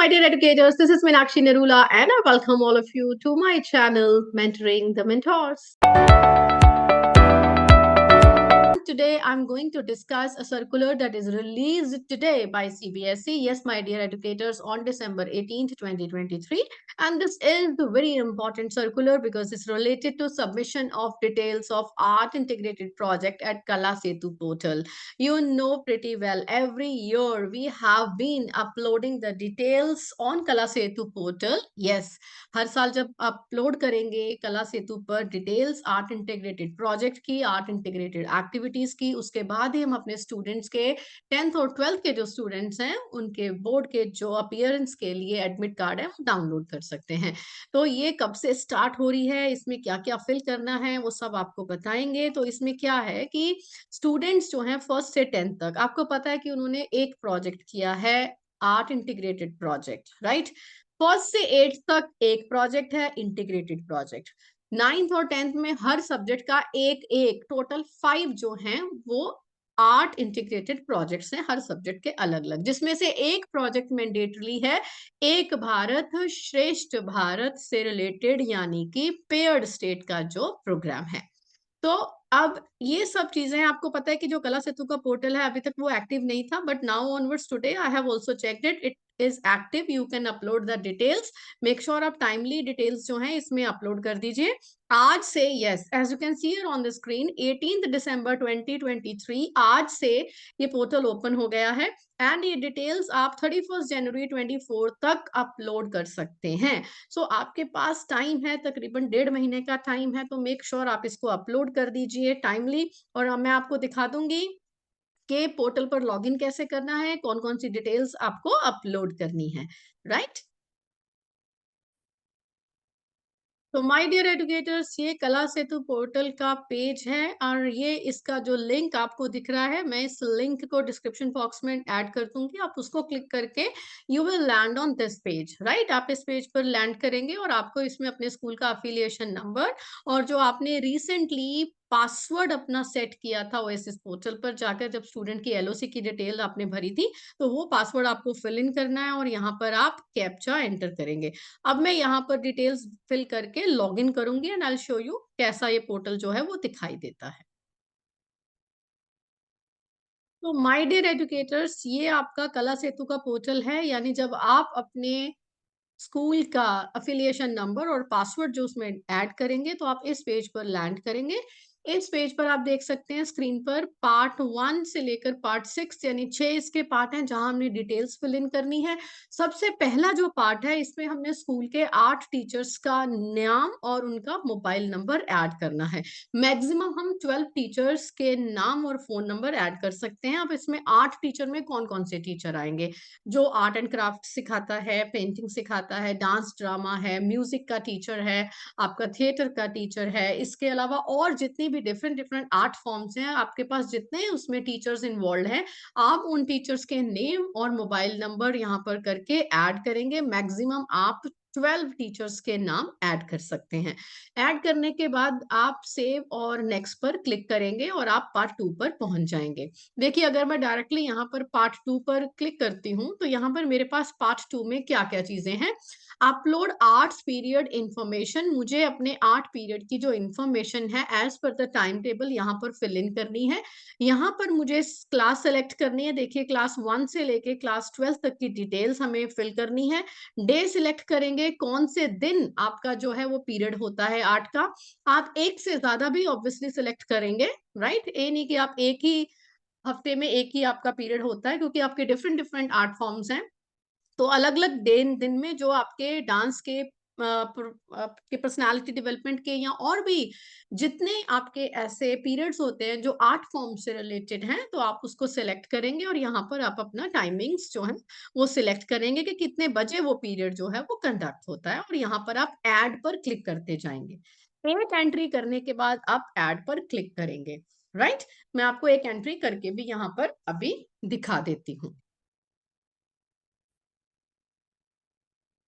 my dear educators. This is Meenakshi Nerula, and I welcome all of you to my channel, Mentoring the Mentors. Today, I'm going to discuss a circular that is released today by CBSE. Yes, my dear educators, on December 18th, 2023. And this is the very important circular because it's related to submission of details of art integrated project at Kala Setu portal. You know pretty well, every year we have been uploading the details on Kala Setu portal. Yes, हर साल जब upload करेंगे कला सेतु पर details art integrated project की, art integrated activities की, उसके बाद ही हम अपने स्टूडेंट्स के 10th और 12th के जो स्टूडेंट्स हैं उनके बोर्ड के जो अपीयरेंस के लिए एडमिट कार्ड है वो डाउनलोड कर सकते हैं। तो ये कब से स्टार्ट हो रही है, इसमें क्या क्या फिल करना है, वो सब आपको बताएंगे। तो इसमें क्या है कि स्टूडेंट्स जो हैं 1st से 10th तक, आपको पता है कि उन्होंने एक प्रोजेक्ट किया है, art integrated project, right. 1st से 8th तक एक प्रोजेक्ट है इंटीग्रेटेड प्रोजेक्ट। 9th और 10th में हर सब्जेक्ट का एक एक टोटल 5 जो हैं वो आर्ट इंटीग्रेटेड प्रोजेक्ट्स हैं, हर सब्जेक्ट के अलग अलग, जिसमें से एक प्रोजेक्ट मैंडेटरी है एक भारत श्रेष्ठ भारत से रिलेटेड, यानी कि पेयर्ड स्टेट का जो प्रोग्राम है। तो अब ये सब चीजें आपको पता है कि जो कला सेतु का पोर्टल है अभी तक वो एक्टिव नहीं था, but now onwards today I have also checked it is active. You can upload the details. Make sure आप टाइमली डिटेल्स जो हैं इसमें अपलोड कर दीजिए। आज से, yes, as you can see on the screen, 18 December 2023 आज से ये पोर्टल ओपन हो गया है एंड ये डिटेल्स आप 31 जनवरी 24 तक अपलोड कर सकते हैं। सो आपके पास टाइम है, तकरीबन 1.5 महीने का टाइम है, तो मेक श्योर आप इसको अपलोड कर दीजिए टाइमली। और मैं आपको दिखा दूंगी कि पोर्टल पर लॉगिन कैसे करना है, कौन कौन सी डिटेल्स आपको अपलोड करनी है, राइट। तो माय डियर एजुकेटर्स, ये कला सेतु पोर्टल का पेज है और ये इसका जो लिंक आपको दिख रहा है, मैं इस लिंक को डिस्क्रिप्शन बॉक्स में ऐड कर दूंगी। आप उसको क्लिक करके you will land on this page, right. आप इस पेज पर लैंड करेंगे और आपको इसमें अपने स्कूल का अफिलिएशन नंबर और जो आपने रिसेंटली पासवर्ड अपना सेट किया था ओएसएस पोर्टल पर जाकर, जब स्टूडेंट की एलओसी की डिटेल आपने भरी थी, तो वो पासवर्ड आपको फिल इन करना है और यहाँ पर आप कैप्चा एंटर करेंगे। अब मैं यहाँ पर डिटेल्स फिल करके लॉगिन करूंगी and I will show you कैसा ये पोर्टल जो है वो दिखाई देता है। तो माय डियर एजुकेटर्स, ये आपका कला सेतु का पोर्टल है, यानी जब आप अपने स्कूल का अफिलिएशन नंबर और पासवर्ड जो उसमें ऐड करेंगे तो आप इस पेज पर लैंड करेंगे। इस पेज पर आप देख सकते हैं स्क्रीन पर पार्ट 1 से लेकर पार्ट 6, यानी 6 इसके पार्ट हैं जहां हमने डिटेल्स फिल इन करनी है। सबसे पहला जो पार्ट है इसमें हमने स्कूल के 8 टीचर्स का नाम और उनका मोबाइल नंबर ऐड करना है। मैक्सिमम हम 12 टीचर्स के नाम और फोन नंबर ऐड कर सकते हैं। अब इसमें 8 टीचर में कौन कौन से टीचर आएंगे? जो आर्ट एंड क्राफ्ट सिखाता है, पेंटिंग सिखाता है, डांस ड्रामा है, म्यूजिक का टीचर है, आपका थिएटर का टीचर है, इसके अलावा और जितनी भी डिफरेंट डिफरेंट आर्ट फॉर्म्स हैं आपके पास, जितने उसमें टीचर्स इन्वॉल्व हैं, आप उन टीचर्स के नेम और मोबाइल नंबर यहाँ पर करके ऐड करेंगे। मैक्सिमम आप 12 टीचर्स के नाम ऐड कर सकते हैं। ऐड करने के बाद आप सेव और नेक्स्ट पर क्लिक करेंगे और आप पार्ट 2 पर पहुंच जाएंगे। देखिए, अगर मैं डायरेक्टली यहाँ पर पार्ट 2 पर क्लिक करती हूँ तो यहाँ पर मेरे पास पार्ट 2 में क्या क्या चीजें हैं। अपलोड आर्ट्स पीरियड इंफॉर्मेशन, मुझे अपने आर्ट पीरियड की जो इंफॉर्मेशन है as per the time table यहाँ पर फिल इन करनी है। यहाँ पर मुझे क्लास सेलेक्ट करनी है। देखिए, क्लास 1 से लेके क्लास 12 तक की डिटेल्स हमें फिल करनी है। डे सिलेक्ट करेंगे, कौन से दिन आपका जो है वो पीरियड होता है आर्ट का। आप एक से ज्यादा भी ऑब्वियसली सिलेक्ट करेंगे, राइट। ये नहीं कि आप एक ही हफ्ते में एक ही आपका पीरियड होता है, क्योंकि आपके डिफरेंट डिफरेंट आर्ट फॉर्म्स हैं। तो अलग अलग दिन दिन में जो आपके डांस के आपके पर्सनालिटी डेवलपमेंट के या और भी जितने आपके ऐसे पीरियड्स होते हैं जो आर्ट फॉर्म से रिलेटेड हैं, तो आप उसको सिलेक्ट करेंगे और यहाँ पर आप अपना टाइमिंग्स जो है वो सिलेक्ट करेंगे कि कितने बजे वो पीरियड जो है वो कंडक्ट होता है, और यहाँ पर आप ऐड पर क्लिक करते जाएंगे। एक एंट्री करने के बाद आप ऐड पर क्लिक करेंगे, राइट। मैं आपको एक एंट्री करके भी यहाँ पर अभी दिखा देती हूँ।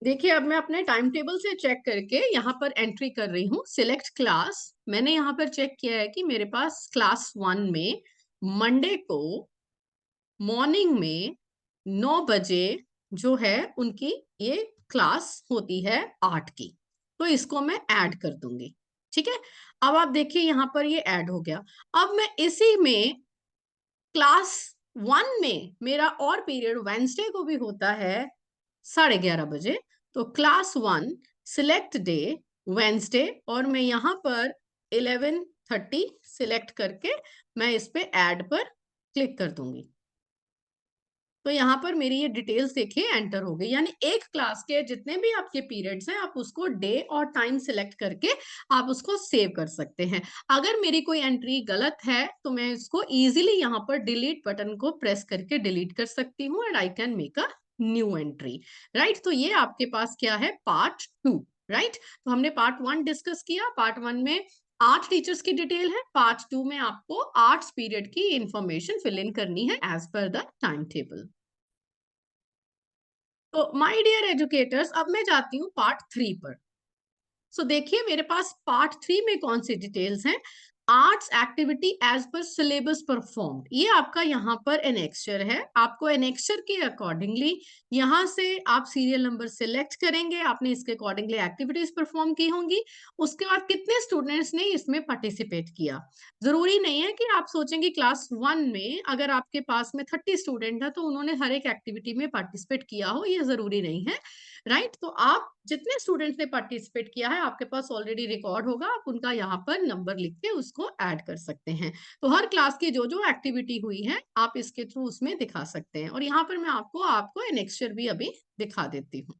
देखिए, अब मैं अपने टाइम टेबल से चेक करके यहाँ पर एंट्री कर रही हूँ। सिलेक्ट क्लास, मैंने यहाँ पर चेक किया है कि मेरे पास क्लास 1 में मंडे को मॉर्निंग में 9 बजे जो है उनकी ये क्लास होती है 8 की, तो इसको मैं ऐड कर दूंगी। ठीक है, अब आप देखिए यहाँ पर ये ऐड हो गया। अब मैं इसी में क्लास 1 में मेरा और पीरियड वेंसडे को भी होता है 11:30 बजे, तो क्लास 1 सिलेक्ट डे वेंसडे, और मैं यहाँ पर 11:30 सिलेक्ट करके मैं इस पे ऐड पर क्लिक कर दूंगी। तो यहाँ पर मेरी ये डिटेल्स देखिए एंटर हो गई, यानी एक क्लास के जितने भी आपके पीरियड्स हैं आप उसको डे और टाइम सिलेक्ट करके आप उसको सेव कर सकते हैं। अगर मेरी कोई एंट्री गलत है तो मैं इसको इजीली यहाँ पर डिलीट बटन को प्रेस करके डिलीट कर सकती हूँ, and I can make a new entry. Right, तो ये आपके पास क्या है, पार्ट 2। राइट, तो हमने पार्ट 1 डिस्कस किया। पार्ट 1 में 8 टीचर्स की डिटेल है, पार्ट 2 में आपको आर्ट्स पीरियड की इंफॉर्मेशन फिल इन करनी है as per the time table. तो माय डियर एजुकेटर्स, अब मैं जाती हूँ पार्ट 3 पर। सो देखिए मेरे पास पार्ट 3 में कौन सी डिटेल्स हैं। Arts activity as per syllabus performed, ये आपका यहाँ पर एनेक्स्चर है। आपको एनेक्स्चर के अकॉर्डिंगली यहाँ से आप सीरियल नंबर सिलेक्ट करेंगे, आपने इसके अकॉर्डिंगली एक्टिविटीज परफॉर्म की होंगी। उसके बाद कितने स्टूडेंट्स ने इसमें पार्टिसिपेट किया। जरूरी नहीं है कि आप सोचेंगे क्लास 1 में अगर आपके पास में 30 स्टूडेंट है तो उन्होंने हर एक एक्टिविटी में पार्टिसिपेट किया हो, ये जरूरी नहीं है। राइट, तो आप जितने स्टूडेंट्स ने पार्टिसिपेट किया है आपके पास ऑलरेडी रिकॉर्ड होगा, आप उनका यहाँ पर नंबर लिख के उसको ऐड कर सकते हैं। तो हर क्लास की जो जो एक्टिविटी हुई है आप इसके थ्रू उसमें दिखा सकते हैं। और यहाँ पर मैं आपको एनेक्स्चर भी अभी दिखा देती हूँ।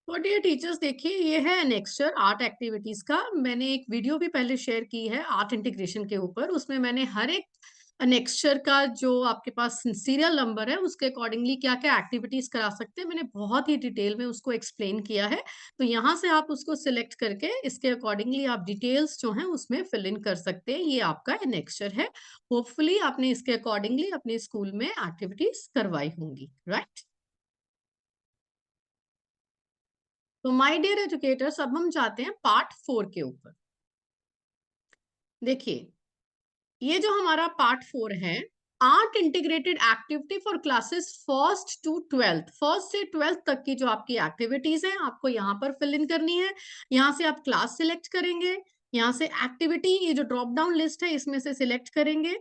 तो डियर टीचर्स देखिए ये है एनेक्स्चर आर्ट एक्टिविटीज का। मैंने एक वीडियो भी पहले शेयर की है आर्ट इंटीग्रेशन के ऊपर, उसमें मैंने हर एक एनेक्स्चर का जो आपके पास सीरियल नंबर है उसके अकॉर्डिंगली क्या क्या एक्टिविटीज करा सकते हैं मैंने बहुत ही डिटेल में उसको एक्सप्लेन किया है। तो यहाँ से आप उसको सिलेक्ट करके इसके अकॉर्डिंगली आप डिटेल्स जो है उसमें फिल इन कर सकते हैं। ये आपका एनेक्स्चर है। होपफुली आपने इसके अकॉर्डिंगली अपने स्कूल में एक्टिविटीज करवाई होंगी। राइट, तो माय डियर एजुकेटर्स अब हम जाते हैं पार्ट 4 के ऊपर। देखिए ये जो हमारा पार्ट 4 है, art integrated activity for classes first to twelfth, first से ट्वेल्थ तक की जो आपकी एक्टिविटीज है आपको यहाँ पर फिल इन करनी है। यहाँ से आप क्लास सिलेक्ट करेंगे, यहाँ से एक्टिविटी ये जो ड्रॉप डाउन लिस्ट है इसमें से सिलेक्ट करेंगे।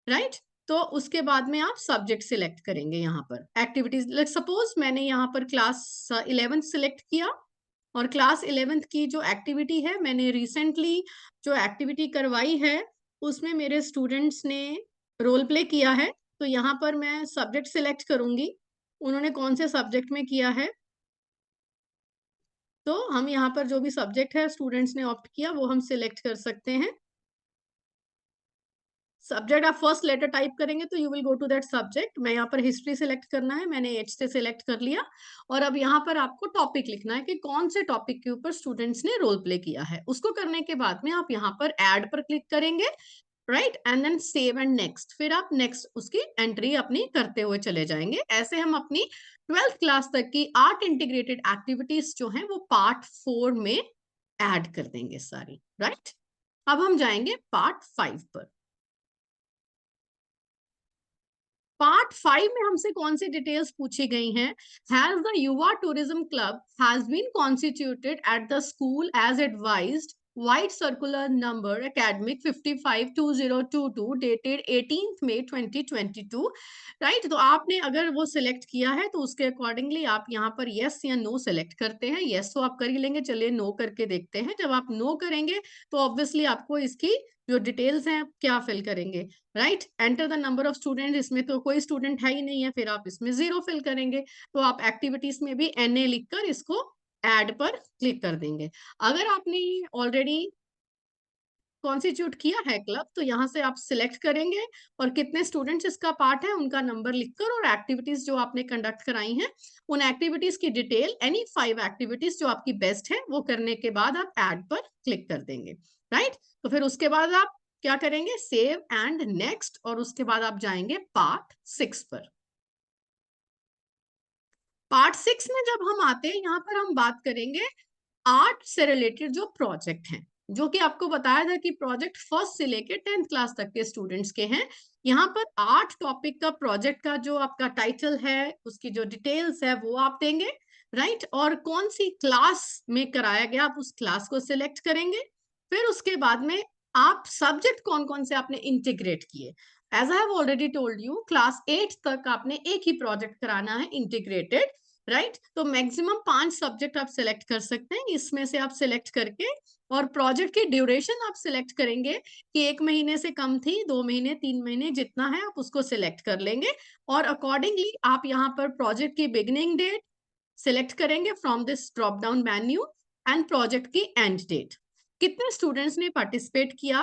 राइट, तो उसके बाद में आप सब्जेक्ट सिलेक्ट करेंगे। यहाँ पर एक्टिविटीज लाइक सपोज मैंने यहाँ पर क्लास 11 सिलेक्ट किया, और क्लास 11th की जो एक्टिविटी है मैंने रिसेंटली जो एक्टिविटी करवाई है उसमें मेरे स्टूडेंट्स ने रोल प्ले किया है। तो यहाँ पर मैं सब्जेक्ट सिलेक्ट करूंगी, उन्होंने कौन से सब्जेक्ट में किया है। तो हम यहाँ पर जो भी सब्जेक्ट है स्टूडेंट्स ने ऑप्ट किया वो हम सिलेक्ट कर सकते हैं। सब्जेक्ट आप फर्स्ट लेटर टाइप करेंगे तो you will go to that subject. मैं यहाँ पर हिस्ट्री सिलेक्ट करना है, मैंने एच से सिलेक्ट कर लिया। और अब यहाँ पर आपको टॉपिक लिखना है कि कौन से टॉपिक के ऊपर स्टूडेंट्स ने रोल प्ले किया है। उसको करने के बाद में आप यहाँ पर ऐड पर क्लिक करेंगे। Right, and then save and next, फिर आप नेक्स्ट उसकी एंट्री अपनी करते हुए चले जाएंगे। ऐसे हम अपनी 12th क्लास तक की आर्ट इंटीग्रेटेड एक्टिविटीज जो है वो पार्ट 4 में ऐड कर देंगे सारी। राइट, अब हम जाएंगे पार्ट 5 पर। पार्ट 5 में हमसे कौन सी डिटेल्स पूछी गई हैं। Has the Yuva tourism club has been constituted at the school as advised, vide circular number academic 552022 dated 18th May 2022। Right, तो आपने अगर वो सिलेक्ट किया है तो उसके अकॉर्डिंगली आप यहाँ पर यस या नो सिलेक्ट करते हैं। यस तो आप कर ही लेंगे, चलिए नो करके देखते हैं। जब आप नो करेंगे तो ऑब्वियसली आपको इसकी जो डिटेल्स हैं क्या फिल करेंगे। Right, enter the number of student, इसमें तो कोई स्टूडेंट है ही नहीं है, फिर आप इसमें 0 फिल करेंगे। तो आप एक्टिविटीज में भी NA लिखकर इसको ऐड पर क्लिक कर देंगे। अगर आपने ऑलरेडी कॉन्स्टिट्यूट किया है क्लब तो यहाँ से आप सिलेक्ट करेंगे और कितने स्टूडेंट्स इसका पार्ट है उनका नंबर लिखकर, और एक्टिविटीज जो आपने कंडक्ट कराई हैं उन एक्टिविटीज की डिटेल, एनी 5 एक्टिविटीज जो आपकी बेस्ट है वो करने के बाद आप ऐड पर क्लिक कर देंगे। राइट, तो फिर उसके बाद आप क्या करेंगे, सेव एंड नेक्स्ट, और उसके बाद आप जाएंगे पार्ट 6 पर। पार्ट 6 में जब हम आते हैं यहाँ पर हम बात करेंगे आर्ट से रिलेटेड जो प्रोजेक्ट हैं, जो कि आपको बताया था कि प्रोजेक्ट फर्स्ट से लेके 10th क्लास तक के स्टूडेंट्स के हैं। यहाँ पर 8 टॉपिक का प्रोजेक्ट का जो आपका टाइटल है, उसकी जो डिटेल्स है वो आप देंगे, राइट? और कौन सी क्लास में कराया गया आप उस क्लास को सिलेक्ट करेंगे। फिर उसके बाद में आप सब्जेक्ट कौन कौन से आपने इंटीग्रेट किए। As I have already told you, class 8 तक आपने एक ही प्रोजेक्ट कराना है इंटीग्रेटेड, राइट? तो मैक्सिमम 5 सब्जेक्ट आप सिलेक्ट कर सकते हैं, इसमें से आप सिलेक्ट करके और प्रोजेक्ट की ड्यूरेशन आप सिलेक्ट करेंगे कि 1 महीने से कम थी, 2 महीने, 3 महीने जितना है आप उसको सिलेक्ट कर लेंगे और अकॉर्डिंगली आप यहाँ पर प्रोजेक्ट की बिगिनिंग डेट सिलेक्ट करेंगे from this drop down menu and project की एंड डेट। कितने स्टूडेंट्स ने पार्टिसिपेट किया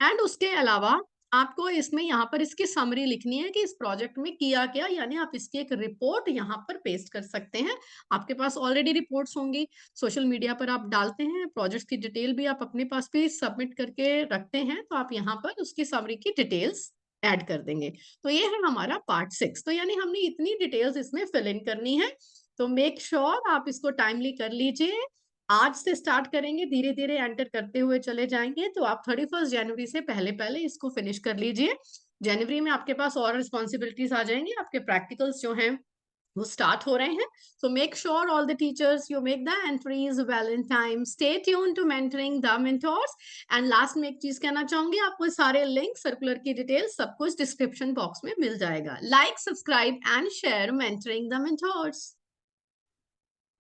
एंड उसके अलावा आपको इसमें यहाँ पर इसकी समरी लिखनी है कि इस प्रोजेक्ट में किया क्या, यानी आप इसकी एक रिपोर्ट यहाँ पर पेस्ट कर सकते हैं। आपके पास ऑलरेडी रिपोर्ट्स होंगी, सोशल मीडिया पर आप डालते हैं, प्रोजेक्ट की डिटेल भी आप अपने पास भी सबमिट करके रखते हैं, तो आप यहाँ पर उसकी समरी की डिटेल्स ऐड कर देंगे। तो ये है हमारा पार्ट 6। तो यानी हमने इतनी डिटेल्स इसमें फिल इन करनी है, तो मेक श्योर आप इसको टाइमली कर लीजिए। आज से स्टार्ट करेंगे, धीरे धीरे एंटर करते हुए चले जाएंगे, तो आप 31 जनवरी से पहले पहले इसको फिनिश कर लीजिए। जनवरी में आपके पास और रिस्पॉन्सिबिलिटीज आ जाएंगी, आपके प्रैक्टिकल्स जो हैं वो स्टार्ट हो रहे हैं। So make sure all the teachers you make the entries well in time, stay tune to mentoring the mentors. And last में एक चीज कहना चाहूंगी, आपको सारे लिंक, सर्कुलर की डिटेल्स, सब कुछ डिस्क्रिप्शन बॉक्स में मिल जाएगा। Like, subscribe and share mentoring the mentors.